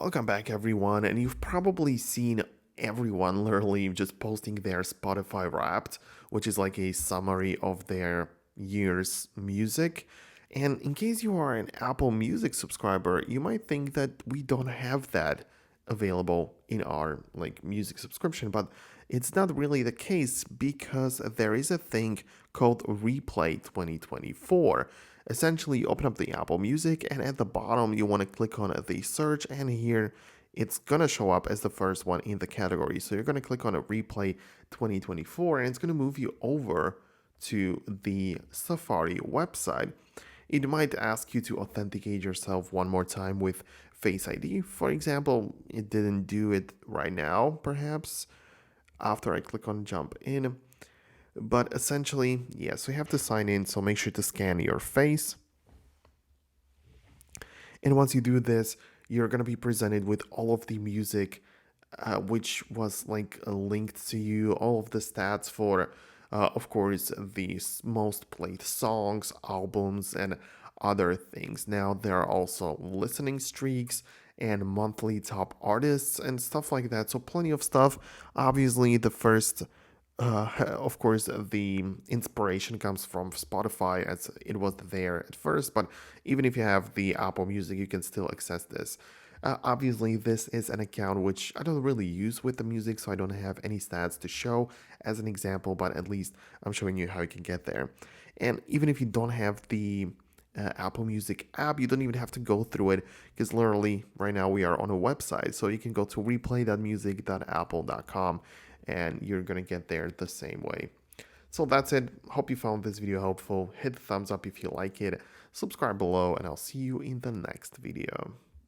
Welcome back, everyone. And you've probably seen everyone literally just posting their Spotify Wrapped, which is like a summary of their year's music. And in case you are an Apple Music subscriber, you might think that we don't have that available in our music subscription, but it's not really the case because there is a thing called Replay 2024. Essentially, you open up the Apple Music, and at the bottom, you want to click on the search, and here it's gonna show up as the first one in the category. So you're gonna click on a Replay 2024, and it's gonna move you over to the Safari website. It might ask you to authenticate yourself one more time with Face ID. For example, it didn't do it right now, perhaps, after I click on Jump In. But essentially, yes, we have to sign in, so make sure to scan your face. And once you do this, you're going to be presented with all of the music which was linked to you, all of the stats for, of course, the most played songs, albums, and other things. Now, there are also listening streaks and monthly top artists and stuff like that. So, plenty of stuff. Obviously, the first of course, the inspiration comes from Spotify as it was there at first, but even if you have the Apple Music, you can still access this. Obviously, this is an account which I don't really use with the music, so I don't have any stats to show as an example, but at least I'm showing you how you can get there. And even if you don't have the Apple Music app, you don't even have to go through it because literally right now we are on a website, so you can go to replay.music.apple.com and you're gonna get there the same way. So that's it. Hope you found this video helpful. Hit the thumbs up if you like it, subscribe below, and I'll see you in the next video.